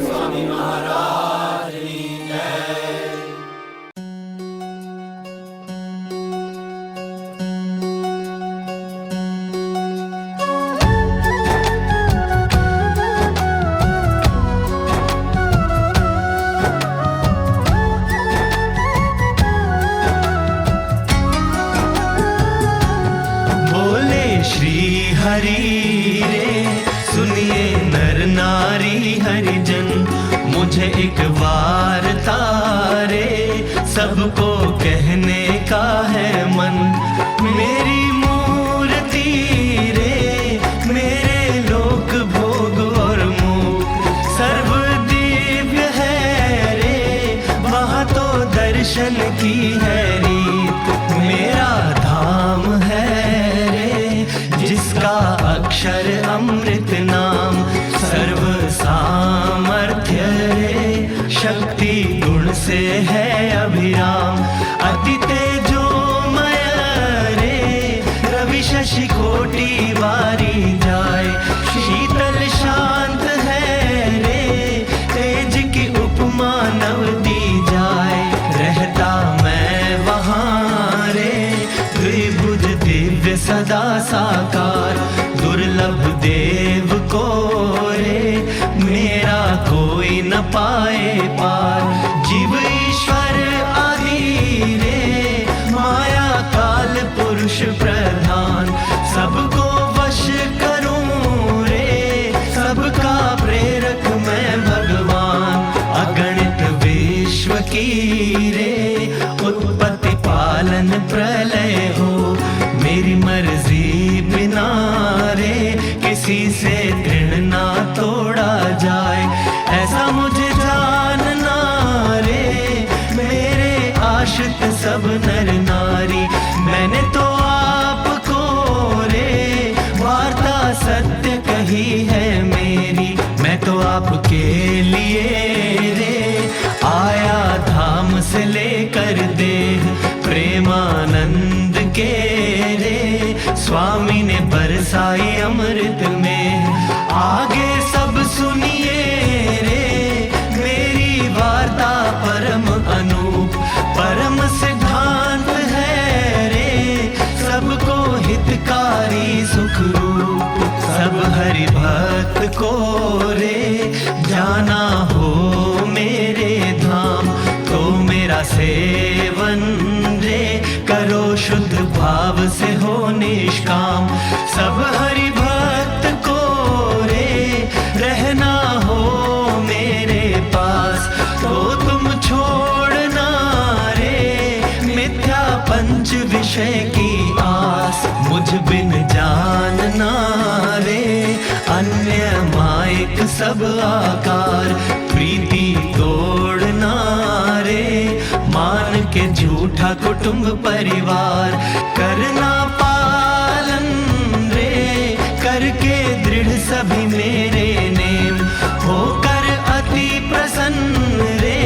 स्वामी महाराज की जय। श्री हरि रे सुनिए नर नारी हरिजन, मुझे एक वार्ता रे सबको कहने का है मन। मेरी मूर्ति रे मेरे लोक भोग और मुख सर्व दिव्य है रे, वहाँ तो दर्शन की है रीत। मेरा धाम है जिसका अक्षर अमृत नाम, सर्व सामर्थ्य रे शक्ति गुण से है अभिराम। अति तेजोमय रे रवि शशि कोटि वारी जाए, शीतल शांत है रे तेज की उपमा नव दी जाए। रहता मैं वहाँ रे द्विभुज दिव्य सदा साकार, दुर्लभ देव को रे मेरा कोई न पाए पार। जीव ईश्वर आदि रे माया काल पुरुष प्रधान, सबको वश करूं रे सबका प्रेरक मैं भगवान। अगणित विश्व की रे उत्पत्ति पालन प्रलय हो, मेरी मर्जी बिना रे किसी से तृण ना तोड़ा जाए। ऐसा मुझे जानना रे मेरे आश्रित सब नर नारी, मैंने तो आपको रे वार्ता सत्य कही है मेरी। मैं तो आपके लिए रे आया धाम से लेकर देह, प्रेमानंद के रे स्वामी ने बरसाई अमृत में। आगे सब सुनिए रे मेरी वार्ता परम अनूप, परम सिद्धांत है रे सबको हितकारी सुख रूप। सब हरि भक्त को रे जाना हो मेरे धाम, तो मेरा सेवन रे करो शुद्ध भाव से हो निष्काम। सब हरि भक्त को रे रहना हो मेरे पास, तो तुम छोड़ना रे मिथ्या पंच विषय की आस। मुझ बिन जानना रे अन्य मायक सब आकार, प्रीति तोड़ना रे मान के झूठा कुटुंब परिवार। करना पालन रे करके दृढ़ सभी मेरे नेम, होकर अति प्रसन्न रे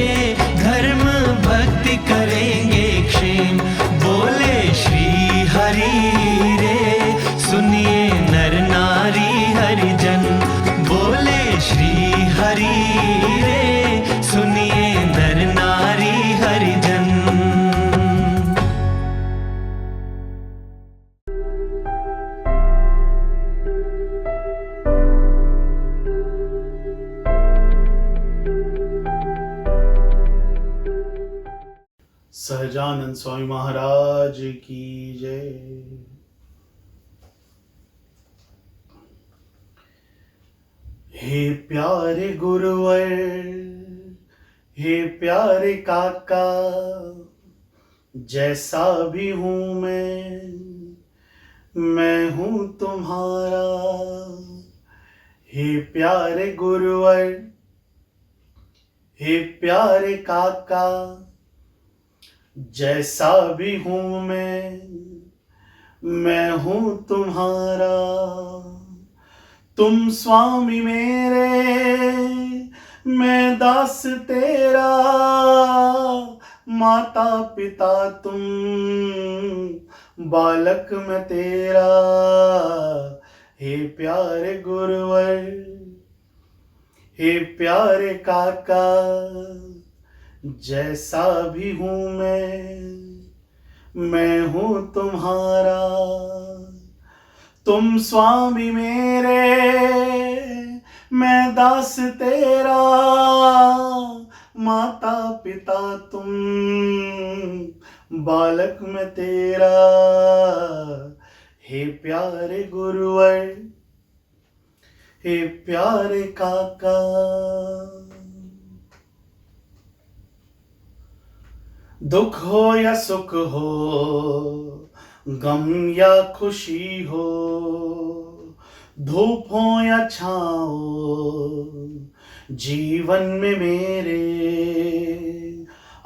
धर्म भक्ति करेंगे क्षेम। बोले श्री हरि रे सुनिए नर नारी हरिजन, बोले श्री हरि रे सुनिए नर नारी हरिजन। सहजानंद स्वामी महाराज की जय। हे प्यारे गुरुवर, हे प्यारे काका, जैसा भी हूँ मैं हूँ तुम्हारा। हे प्यारे गुरुवर, हे प्यारे काका, जैसा भी हूँ मैं हूँ तुम्हारा। तुम स्वामी मेरे, मैं दास तेरा। माता पिता तुम बालक मैं तेरा, हे प्यारे गुरुवर, हे प्यारे काका, जैसा भी हूँ मैं हूँ तुम्हारा। तुम स्वामी मेरे, मैं दास तेरा, माता पिता तुम, बालक मैं तेरा, हे प्यारे गुरुवर, हे प्यारे काका। दुख हो या सुख हो, गम या खुशी हो, धूप हो या छाँव, जीवन में मेरे,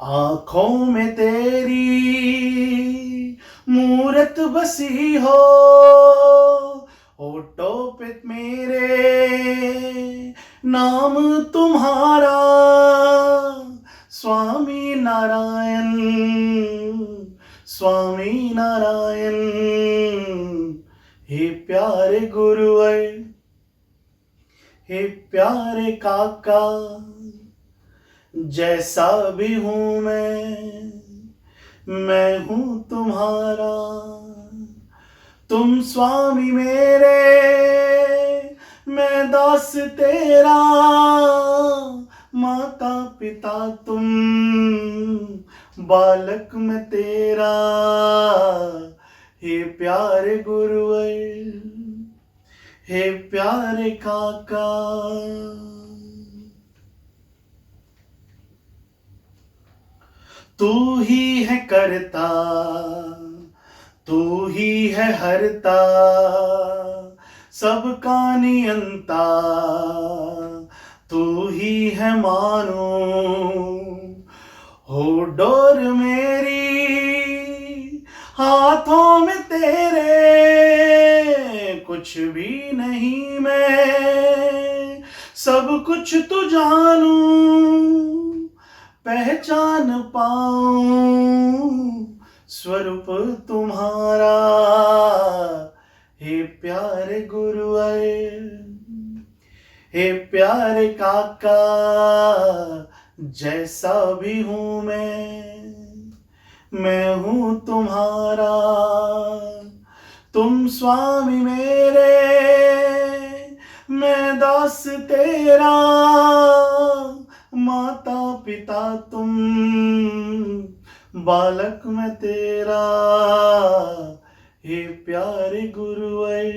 आँखों में तेरी मूरत बसी हो, होठों पे मेरे नाम तुम्हारा, स्वामी नारायण, स्वामी नारायण, हे प्यारे गुरुवर, हे प्यारे काका, जैसा भी हूँ मैं हूँ तुम्हारा। तुम स्वामी मेरे, मैं दास तेरा, माता पिता तुम, बालक मैं तेरा, हे प्यारे गुरुवर, हे प्यारे काका। तू ही है करता, तू ही है हरता, सबका नियंता, तू ही है मानो, हो डोर मेरी हाथों में तेरे, कुछ भी नहीं मैं, सब कुछ तू जानू, पहचान पाऊं स्वरूप तुम्हारा, हे प्यारे गुरुवर, हे प्यारे काका, जैसा भी हूँ मैं हूँ तुम्हारा। तुम स्वामी मेरे, मैं दास तेरा, माता पिता तुम, बालक मैं तेरा, हे प्यारे गुरुवर,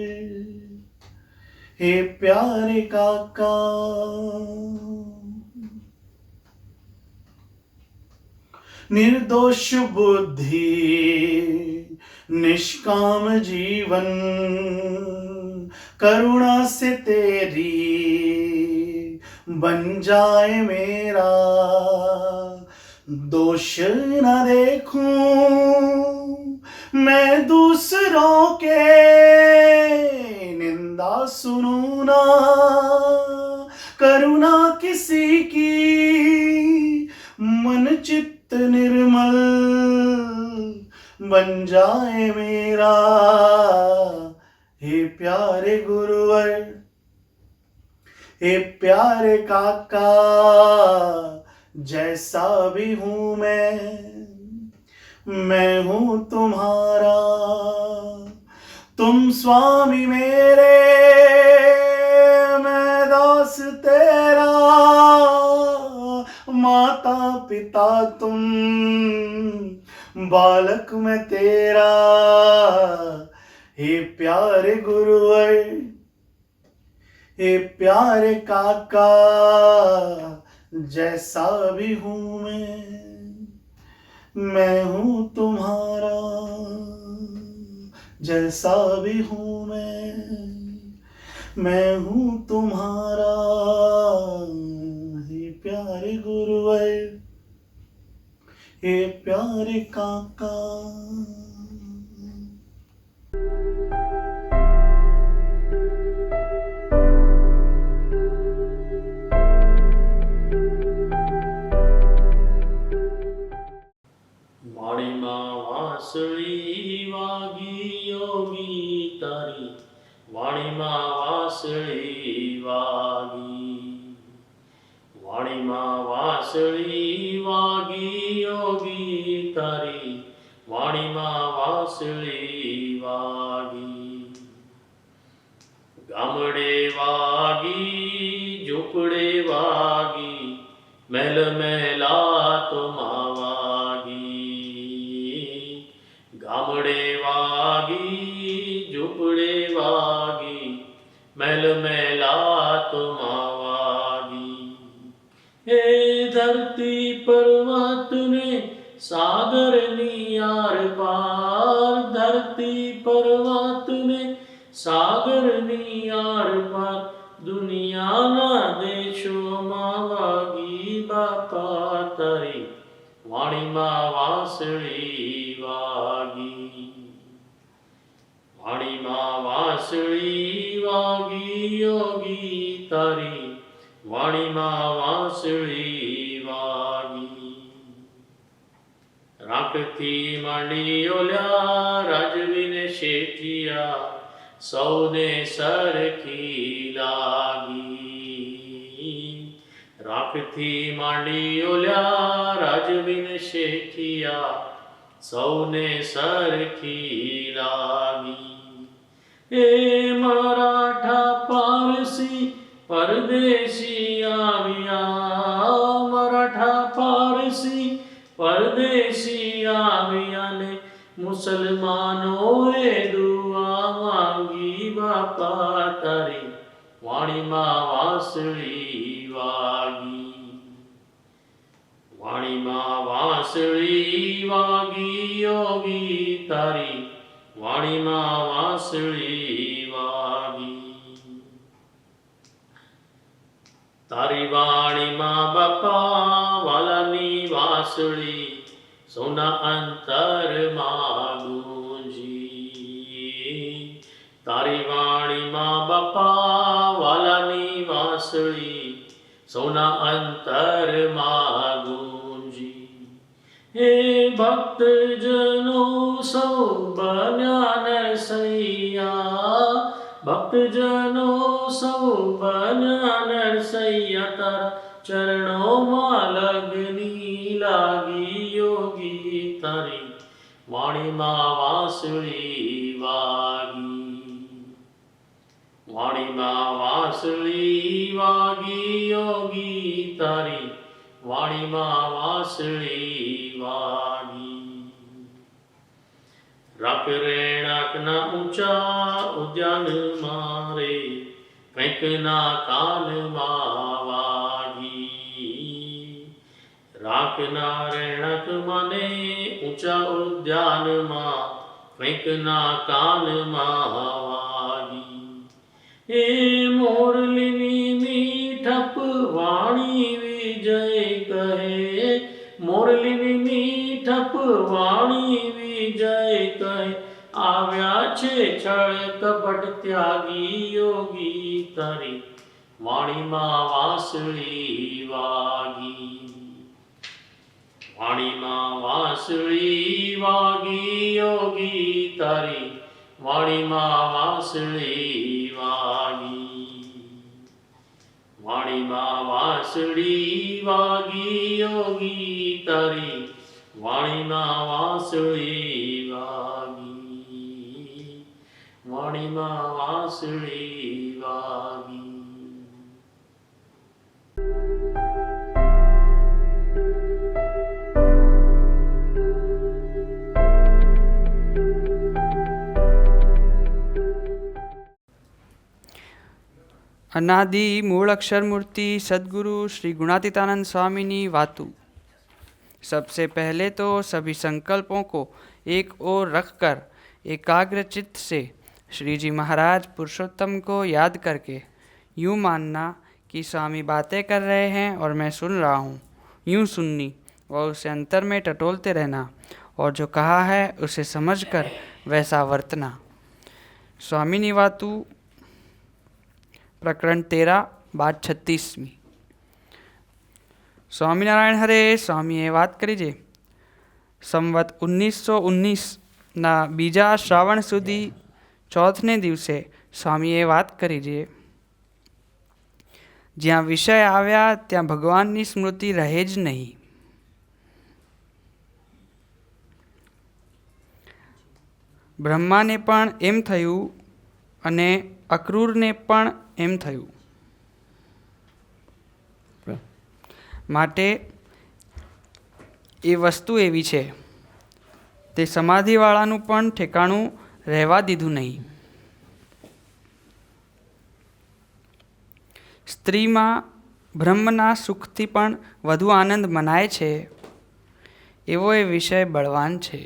हे प्यारे काका। निर्दोष बुद्धि, निष्काम जीवन, करुणा से तेरी बन जाए मेरा, दोष न देखूं मैं दूसरों के, निंदा सुनूं ना करुणा किसी की, मन चित्त निर्मल बन जाए मेरा, हे प्यारे गुरुवर, हे प्यारे काका, जैसा भी हूँ मैं हूँ तुम्हारा। तुम स्वामी मेरे, मैं दास तेरा, माता पिता तुम, बालक मैं तेरा, हे प्यारे गुरुवर, हे प्यारे काका, जैसा भी हूँ मैं हूँ तुम्हारा, जैसा भी हूँ मैं हूँ तुम्हारा, हे प्यारे गुरुवर, हे प्यारे काका। વાણીમાં વાંસળી વાગે યોગી તારી વાણીમાં વાંસળી વાગી. વાણીમાં વાંસળી વાગી યોગી તારી વાણીમાં વાંસળી વાગી. ગામડે વાગી ઝૂંપડે વાગી મહેલ મહેલાતોમાં વાગી. ગામડે વાગી ઝૂંપડે વાગી મહેલ મહેલાતોમાં વાગી. હે ધરતી પર્વતને સાગરની આર પાર, ધરતી પર્વતને સાગરની આર પાર દુનિયાના દેશોમાં વાગી બાપા તારી વાણીમાં વાંસળી વાગી. વાણીમાં વાંસળી વાગી યોગી તારી વાણીમાં વાંસળી વાગી. રાખથી માંડી ઓલ્યા રાજવીને શેઠિયા સૌને સરખી લાગી. રાખથી માંડી ઓલ્યા રાજવીને શેઠિયા સૌને સરખી લાગી. એ મરાઠા પારસી પરદેશી આવ્યા, મરાઠા પારસી પરદેશી આવ્યાને મુસલમાનોએ દુઆ માંગી બાપા તારી વાણીમાં વાંસળી વાગી. વાણીમાં વાંસળી વાગી યોગી તારી વાણીમાં વાંસળી વાગી. તારી વાણીમાં બાપા વાલાની વાંસળી સોના અંતરમાં ગુંજી. તારી વાણીમાં બાપા વાલાની વાંસળી સોના અંતરમાં ગુંજી. હે ભક્તજનો સૌ બન્યા નરસૈયા, ભક્તજનો સૌ બન્યા નરસૈયા તારા ચરણોમાં લગની લાગી યોગી તારી વાણીમાં વાંસળી વાગી. વાણીમાં વાંસળી વાગી યોગી તારી વાણીમાં વાંસળી વાગી. રાખ રેણાકના ઊંચા ઉદ્યાન મારે કંઈક ના કાનમાં વાગી. રાખના રેણક મને ઊંચા ઉદ્યાનમાં કંઈક ના કાનમાં વાગી. એ મોરલીની મીઠપ વાણી વિજય કહે, મોરલીની મીઠપ વાણી વિજય કહે આવ્યા છે છળ કપટ ત્યાગી યોગી તારી વાણીમાં વાંસળી વાગી. વાણીમાં વાંસળી વાગી યોગી તારી વાણીમાં વાંસળી વાગી. વાણીમાં વાંસળી વાગી યોગી તારી વાણીમાં વાંસળી વાગી. વાણીમાં વાંસળી વાગી. अनादि मूल अक्षर मूर्ति सद्गुरु श्री गुणातीतानंद स्वामी वातु। सबसे पहले तो सभी संकल्पों को एक ओर रखकर एकाग्र चित्त से श्री जी महाराज पुरुषोत्तम को याद करके यूँ मानना कि स्वामी बातें कर रहे हैं और मैं सुन रहा हूँ, यूँ सुननी और उसे अंतर में टटोलते रहना और जो कहा है उसे समझकर वैसा वर्तना। स्वामी वातु प्रकरण 13 बात 36। સ્વામિનારાયણ હરે. સ્વામીએ વાત કરી છે સંવત 1919 ના બીજા શ્રાવણ સુધી ચોથને દિવસે સ્વામીએ વાત કરી છે, જ્યાં વિષય આવ્યા ત્યાં ભગવાનની સ્મૃતિ રહે જ નહીં. બ્રહ્માને પણ એમ થયું અને અક્રૂરને પણ એમ થયું. માટે એ વસ્તુ એવી છે, તે સમાધિવાળાનું પણ ઠેકાણું રહેવા દીધું નહીં. સ્ત્રીમાં બ્રહ્મના સુખથી પણ વધુ આનંદ મનાય છે, એવો એ વિષય બળવાન છે.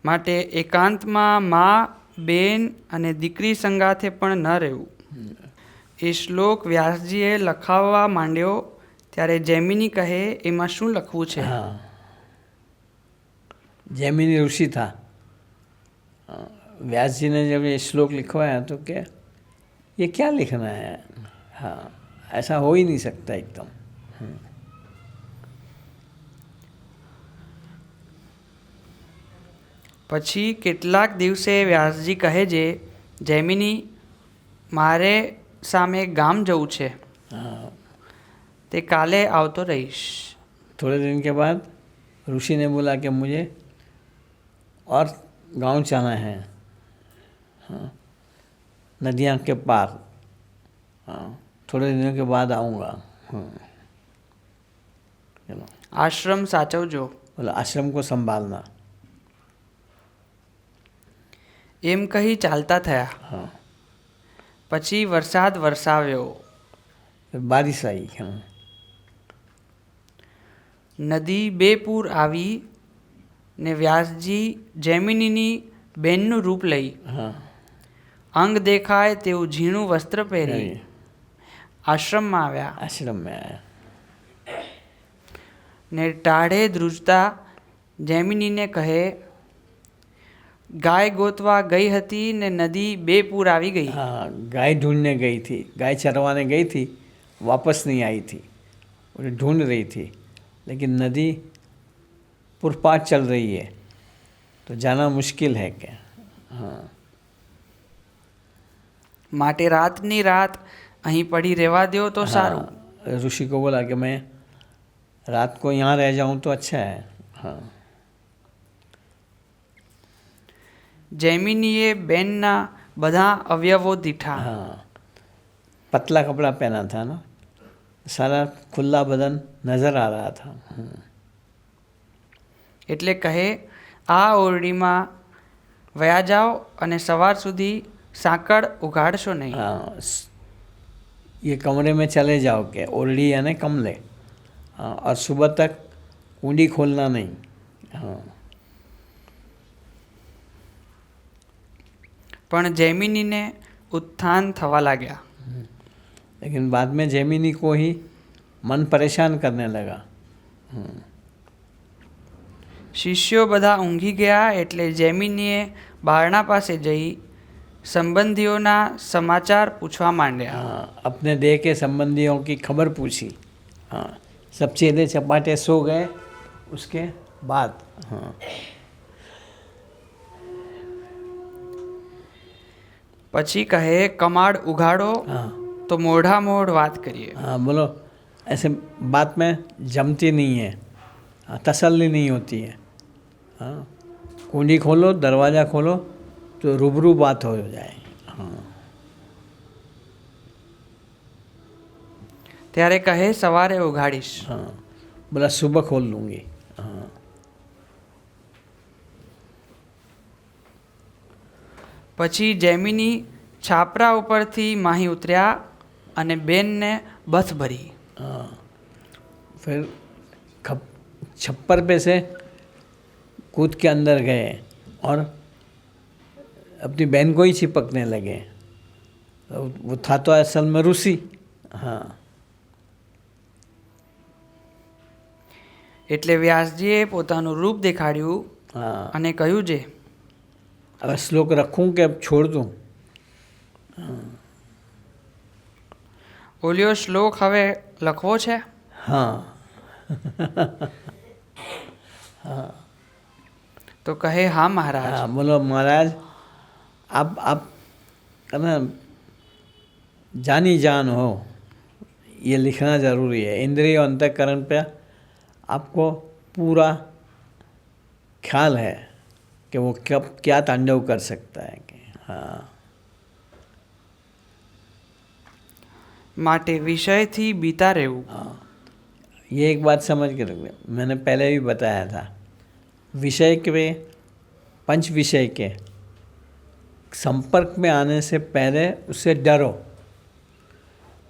માટે એકાંતમાં મા, બેન અને દીકરી સંગાથે પણ ન રહેવું. એ શ્લોક વ્યાસજીએ લખાવવા માંડ્યો ત્યારે જૈમિની કહે, એમાં શું લખવું છે? हाँ, जैमिनी ऋषि था. व्यास जी ने जब ये श्लोक लिखवाया तो क्या ये क्या लिखना है? हाँ, ऐसा हो ही नहीं सकता एकदम. પછી કેટલાક દિવસે વ્યાસજી કહે છે, જૈમિની મારે સામે ગામ જવું છે, हाँ, તે કાલે આવતો રહીશ. थोड़े दिन के बाद ऋषि ने बोला कि मुझे और गांव जाना है. हाँ, नदियाँ के पार. हाँ, थोड़े दिनों के बाद आऊँगा. हाँ, चलो. આશ્રમ સાચવજો. बोला आश्रम को संभालना. એમ કહી ચાલતા થયા. हाँ, પછી વરસાદ વરસાવ્યો. फिर बारिश आई. हाँ, નદી બે પૂર આવી ને વ્યાસજી જૈમિનીની બેનનું રૂપ લઈ हाँ, અંગ દેખાય તેવું ઝીણું વસ્ત્ર પહેરી नहीं, આશ્રમમાં આવ્યા आश्रम में आया. ને ટાઢે ધ્રુજતા જૈમિનીને કહે, ગાય ગોતવા ગઈ હતી ને નદી બે પૂર આવી ગઈ. हाँ, गाय ढूंढने गई थी, गाय चरवाने गई थी, वापस नहीं आई थी. उन्हें ढूंढ रही थी, लेकिन नदी पुरपाट चल रही है तो जाना मुश्किल है क्या. हाँ, માટે રાતની રાત અહીં પડી રહેવા દો તો સારું. हाँ, ऋषि को बोला कि मैं रात को यहाँ रह जाऊँ तो अच्छा है. हाँ, જૈમિનીએ બેનના બધા અવયવો દીઠા. हाँ, पतला कपड़ा पहना था ना, सारा खुला बदन नज़र आ रहा था. એટલે કહે, આ ઓરડીમાં વયા જાઓ અને સવાર સુધી સાંકળ ઉઘાડશો નહીં. हाँ, ये कमरे में चले जाओ के ओरडी यानी कमले. हाँ, और सुबह तक कुंडी खोलना नहीं. हाँ, પણ જૈમિનીને ઉત્થાન થવા लाग्યા. लेकिन बाद में जैमिनी को ही मन परेशान करने लगा. શિષ્યો બધા ઊંઘી ગયા એટલે જૈમિનીએ બારણા પાસે જઈ સંબંધીઓના સમાચાર પૂછવા માંડ્યા. हाँ, अपने देह के संबंधियों की खबर पूछी. हाँ, सब चेले चपाटे सो गए उसके बाद. हाँ, પછી કહે, કમાડ ઉઘાડો हाँ, તો મોઢા મોઢ વાત કરીએ. हाँ, बोलो ऐसे बात में जमती नहीं है. हाँ, तसल्ली नहीं होती है. हाँ, कुंडी खोलो, दरवाज़ा खोलो तो रूबरू बात हो जाए. हाँ, ત્યારે કહે, સવારે ઉઘાડીશ. हाँ, बोला सुबह खोल लूँगी. हाँ, પછી જૈમિની છાપરા ઉપરથી માહી ઉતર્યા અને બેનને બથ ભરી. हाँ, फिर छप्पर पे से कूद के अंदर गए और अपनी बहन को ही चिपकने लगे. वो था तो असल में ऋषि. हाँ, એટલે વ્યાસજીએ પોતાનું રૂપ દેખાડ્યું हाँ. અને કહ્યું છે, अब श्लोक रखूं कि अब छोड़ दूं? ઓલિયો શ્લોક હવે લખવો છે? हाँ. हाँ, तो कहे हाँ महाराज। हाँ, बोलो महाराज आप ना जानी जान हो, ये लिखना ज़रूरी है। इंद्रिय और अंतःकरण पे आपको पूरा ख्याल है कि वो कब क्या तांडव कर सकता है कि हाँ। માટે વિષયથી બીતા રહેવું। ये एक बात समझ के रखिए, मैंने पहले भी बताया था, विषय के पंच विषय के संपर्क में आने से पहले उससे डरो,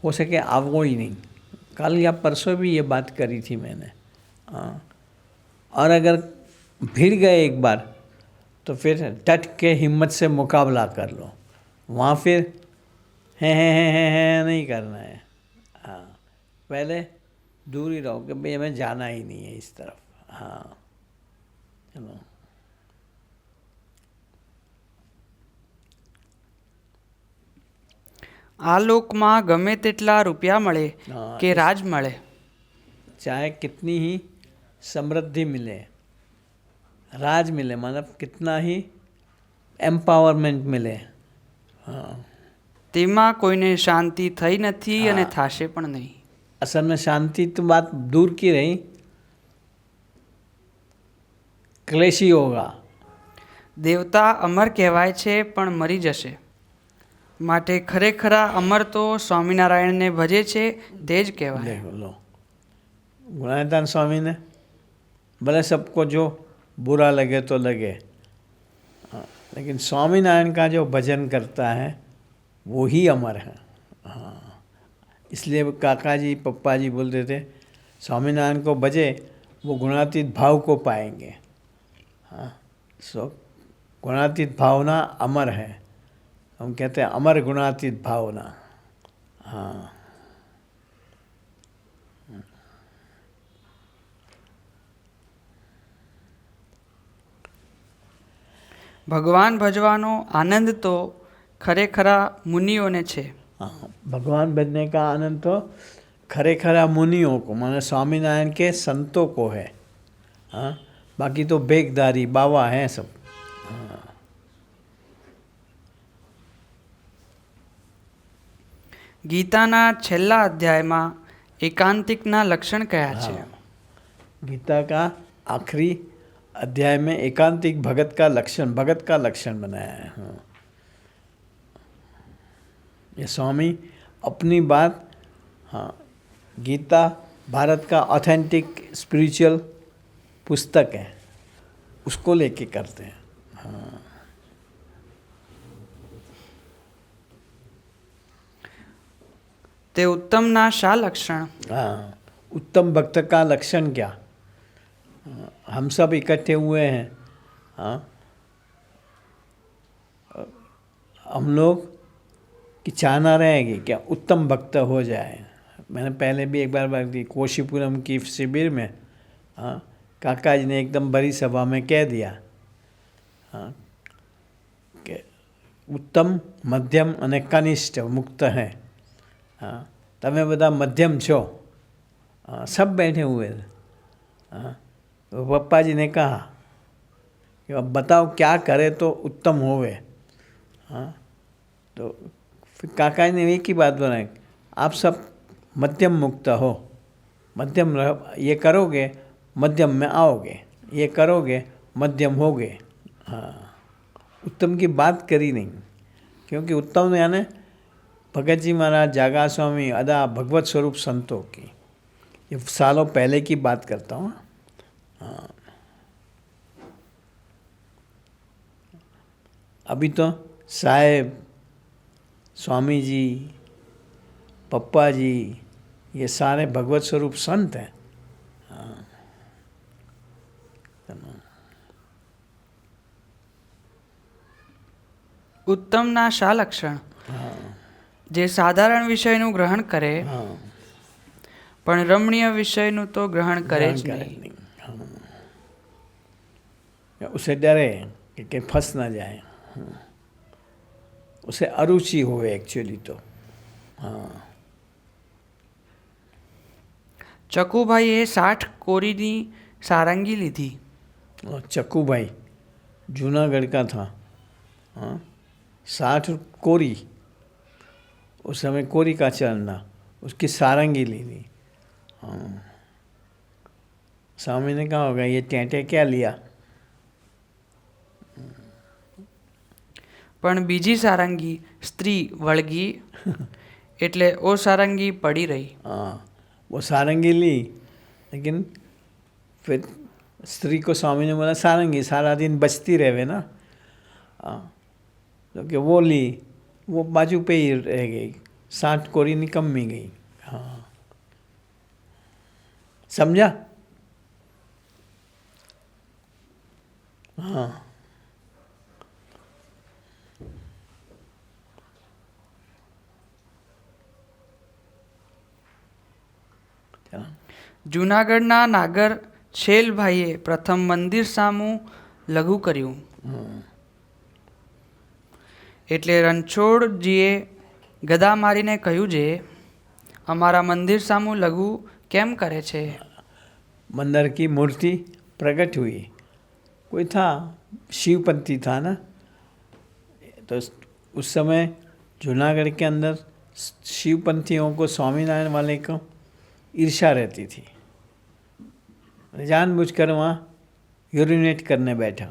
हो सके आवो ही नहीं। कल या परसों भी ये बात करी थी मैंने। और अगर भिड़ गए एक बार तो फिर डट के हिम्मत से मुकाबला कर लो, वहाँ फिर है नहीं करना है। हाँ, पहले दूर ही रहो कि भाई हमें जाना ही नहीं है इस तरफ। हाँ, चलो। આ લોકમાં ગમે તેટલા રૂપિયા મળે हाँ, કે રાજ મળે, चाहे कितनी ही समृद्धि मिले, राज मिले, मतलब कितना ही एम्पावरमेंट मिले, हाँ, તેમાં કોઈને શાંતિ થઈ નથી અને થાશે પણ નહીં। असल में शांति तो बात दूर की रही, क्लेशी होगा। દેવતા અમર કહેવાય છે પણ મરી જશે, માટે ખરેખરા અમર તો સ્વામિનારાયણને ભજે છે તે જ કહેવાય। देखो लो, गुणातीतानंद स्वामी ने भले सबको जो बुरा लगे तो लगे, हाँ, लेकिन स्वामीनारायण का जो भजन करता है वो ही अमर है। हाँ, इसलिए काका जी पप्पा जी बोलते थे स्वामीनारायण को भजे वो गुणातीत भाव को पाएंगे। हाँ, सो गुणातीत भावना अमर है, हम कहते हैं अमर गुणातीत भावना। हाँ, ભગવાન ભજવાનો આનંદ તો ખરેખરા મુનિઓને છે। हाँ, भगवान बनने का आनंद तो खरेखरा मुनियों को, माने स्वामीनारायण के संतों को है। हाँ, बाकी तो बेगदारी बाबा हैं सब। हाँ, ગીતાના છેલ્લા અધ્યાયમાં એકાંતિકના લક્ષણ કયા છે? गीता का आखिरी अध्याय में एकांतिक भगत का लक्षण बनाया है। हाँ, ये स्वामी अपनी बात, हाँ, गीता भारत का ऑथेंटिक स्पिरिचुअल पुस्तक है, उसको लेके करते हैं। हाँ, તે ઉત્તમના શા લક્ષણ? हाँ, उत्तम भक्त का लक्षण क्या? हम सब इकट्ठे हुए हैं। हाँ, हम लोग की चाहना रहेगी क्या उत्तम भक्त हो जाए। मैंने पहले भी एक बार दी कोशीपुरम की शिविर में, हाँ, काका जी ने एकदम बड़ी सभा में कह दिया, हाँ, कि उत्तम मध्यम અને कनिष्ठ मुक्त है। हाँ, तमें बता मध्यम छो। हाँ, सब बैठे हुए थे। हाँ, तो पप्पा जी ने कहा कि अब बताओ क्या करे तो उत्तम होवे। हाँ, तो फिर काका जी ने एक ही बात बनाई, आप सब मध्यम मुक्त हो, मध्यम रह, ये करोगे मध्यम में आओगे, ये करोगे मध्यम होगे। हाँ, उत्तम की बात करी नहीं, क्योंकि उत्तम यानी भगत जी महाराज, जागा स्वामी, अदा भगवत स्वरूप संतों की, ये सालों पहले की बात करता हूँ। हाँ, अभी तो साहेब, स्वामी जी, पप्पा जी, ये सारे भगवत स्वरूप संत हैं। हाँ, ઉત્તમના શા લક્ષણ? જે સાધારણ વિષયનું ગ્રહણ કરે हाँ, પણ રમણીય વિષયનું તો ગ્રહણ કરે જ નહીં। उसे डरे कि फंस ना जाए। हाँ, उसे अरुचि हो एक्चुअली तो। हाँ, ચકુભાઈએ 60 કોરીની સારંગી લીધી। और चक्कू भाई जूनागढ़ का था। हाँ, 60 कोरी, उस समय कोरी का चलना, उसकी सारंगी ली थी। हाँ, स्वामी ने कहा होगा ये टेंटे क्या लिया। પણ બીજી સારંગી સ્ત્રી વળગી એટલે ઓ સારંગી પડી રહી. हाँ, वो सारंगी ली, लेकिन फिर स्त्री को स्वामी ने बोला सारंगी सारा दिन बचती रहे ना। हाँ, तो कि वो ली, वो बाजू पे ही रह गई, 60 कोरी निकम में गई। हाँ, समझा? हाँ, જૂનાગઢના નાગર છેલભાઈએ પ્રથમ મંદિર સામું લઘુ કર્યું. એટલે રણછોડજીએ ગદા મારીને કહ્યું જે અમારા મંદિર સામું લઘુ કેમ કરે છે? मंदिर की मूर्ति प्रकट हुई। कोई था, शिवपंथी था ना, तो उस समय जूनागढ़ के अंदर शिवपंथियों को, स्वामीनारायण वाले को ईर्ष्या रहती थी। जानबूझकर वहाँ यूरिनेट करने बैठा,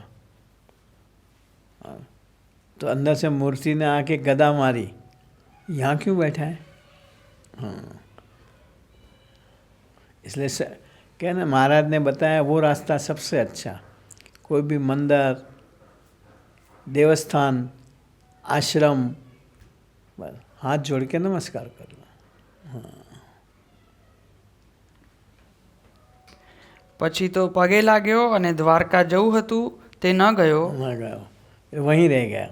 तो अंदर से मूर्ति ने आके गदा मारी, यहाँ क्यों बैठा है? हाँ, इसलिए कहना महाराज ने बताया वो रास्ता सबसे अच्छा। कोई भी मंदिर, देवस्थान, आश्रम, बस हाथ जोड़ के नमस्कार कर लो। हाँ, પછી તો પગે લાગ્યો અને દ્વારકા જવું હતું તે ન ગયો. वहाँ गया, वहीं रह गया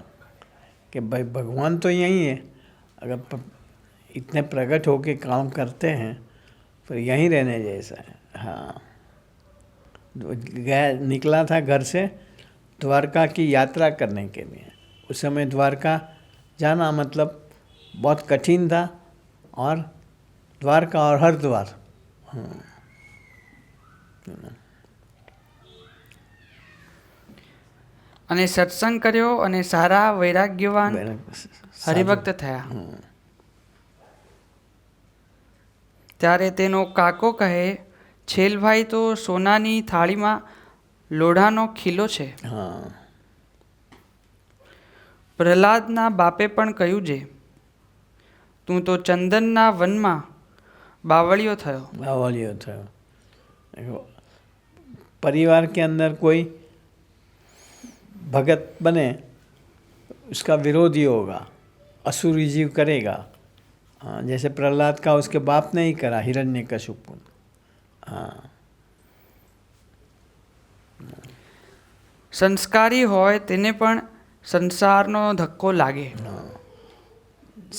कि भाई भगवान तो यहीं है, अगर इतने प्रकट होके काम करते हैं फिर यहीं रहने जैसा है। हाँ, गया, निकला था घर से द्वारका की यात्रा करने के लिए। उस समय द्वारका जाना मतलब बहुत कठिन था, और द्वारका और हरिद्वार। हाँ, અને સત્સંગ કર્યો અને સારા વૈરાગ્યવાન હરિભક્ત થયા. ત્યારે તેનો કાકો કહે છેલભાઈ તો સોનાની થાળીમાં લોઢાનો ખીલો છે. हाँ, પ્રહલાદના બાપે પણ કહ્યું છે તું તો ચંદનના વનમાં બાવળિયો થયો. बावलियो था। देखो, परिवार के अंदर कोई भगत बने, उसका विरोधी होगा, असुरी जीव करेगा। हाँ, जैसे प्रहलाद का उसके बाप ने ही करा, हिरण्यकशिपु। हाँ, સંસ્કારી હોય તેને પણ સંસારનો ધક્કો લાગે.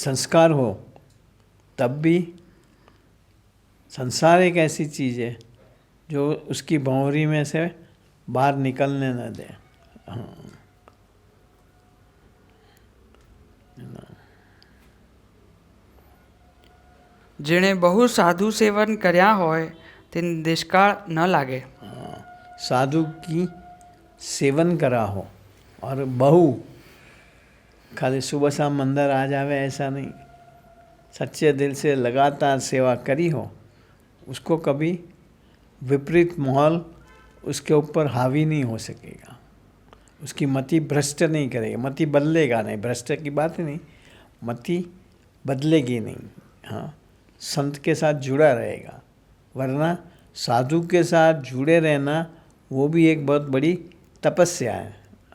संस्कार हो तब भी संसार एक ऐसी चीज़ है जो उसकी भंवरी में से बाहर निकलने न दे। हाँ, જેણે બહુ સાધુ સેવન કર્યા હોય તેને દેશકાળ ન લાગે. साधु की सेवन करा हो, और बहु खाली सुबह शाम मंदिर आ जावे ऐसा नहीं, सच्चे दिल से लगातार सेवा करी हो, उसको कभी विपरीत माहौल उसके ऊपर हावी नहीं हो सकेगा, उसकी मति भ्रष्ट नहीं करेगा, मति बदलेगा नहीं, भ्रष्ट की बात ही नहीं, मति बदलेगी नहीं। हाँ, संत के साथ जुड़ा रहेगा, वरना साधु के साथ जुड़े रहना वो भी एक बहुत बड़ी तपस्या है।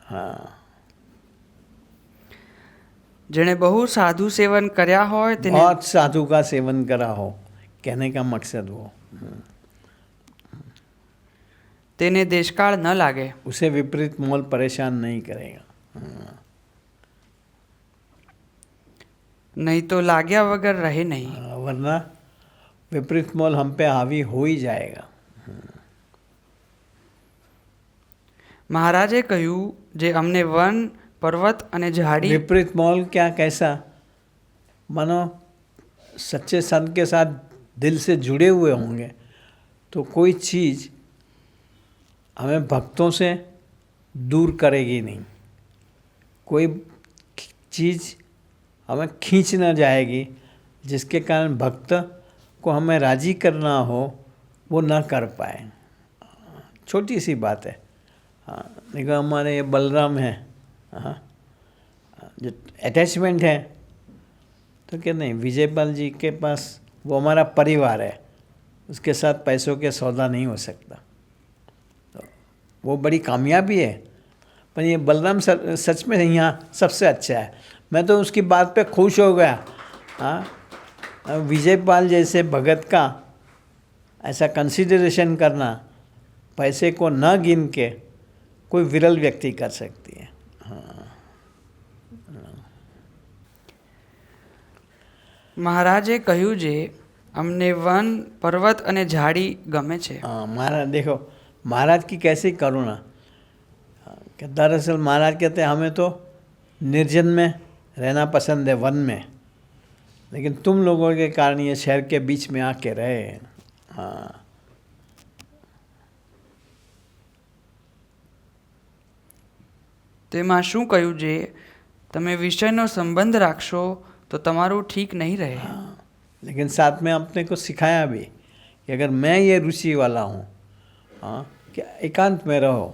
हाँ, જેણે બહુ સાધુ સેવન કર્યા હોય તેને बहुत साधु का सेवन करा हो, कहने का मकसद वो, તેને દેશકાળ ન લાગે. उसे विपरीत मोल परेशान नहीं करेगा। નહીં તો લાગ્યા વગર રહે નહીં. वरना विपरीत मोल हम पे हावी हो ही जाएगा। મહારાજે કહ્યું જે અમને વન પર્વત અને ઝાડી विपरीत मोल क्या, कैसा? मानो सच्चे संत के साथ दिल से जुड़े हुए होंगे तो कोई चीज़ हमें भक्तों से दूर करेगी नहीं। कोई चीज़ हमें खींच न जाएगी जिसके कारण भक्त को हमें राजी करना हो वो ना कर पाए। छोटी सी बात है। हाँ, देखो हमारे ये बलराम है, हाँ, जो अटैचमेंट है, तो क्या नहीं, विजयपाल जी के पास वो हमारा परिवार है, उसके साथ पैसों के सौदा नहीं हो सकता, तो वो बड़ी कामयाबी है। पर ये बलराम सच में यहाँ सबसे अच्छा है। मैं तो उसकी बात पे खुश हो गया। हाँ, विजयपाल जैसे भगत का ऐसा कंसिडरेशन करना, पैसे को न गिन के कोई विरल व्यक्ति कर सकती है। મહારાજે કહ્યું છે અમને વન પર્વત અને ઝાડી ગમે છે। हाँ, महाराज देखो महाराज की कैसी करुणा, कि दरअसल महाराज कहते हैं हमें तो निर्जन में रहना पसंद है, वन में, लेकिन तुम लोगों के कारण ये शहर के बीच में आके रहे। हाँ, તેમાં શું કહ્યું છે તમે વિષયનો સંબંધ રાખશો તો તમારું ઠીક નહીં રહે। लेकिन साथ में अपने को सिखाया भी कि अगर मैं ये रुचि वाला हूँ, हाँ, कि एकांत में रहो,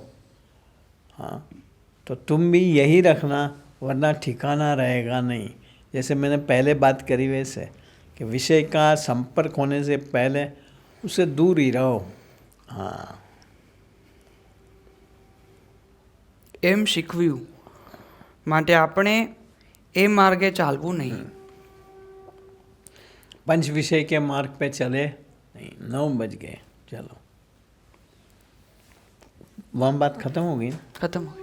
हाँ, तो तुम भी यही रखना, वरना ठिकाना रहेगा नहीं। जैसे मैंने पहले बात करी वैसे, कि विषय का संपर्क होने से पहले उससे दूर ही रहो। हाँ, એમ શીખવ્યું માટે આપણે એ માર્ગે ચાલવું નહીં। पंच विषय के मार्ग पे चले नहीं। 9 बज गए, चलो वहाँ बात खत्म हो गई ना? ખતમ હોય।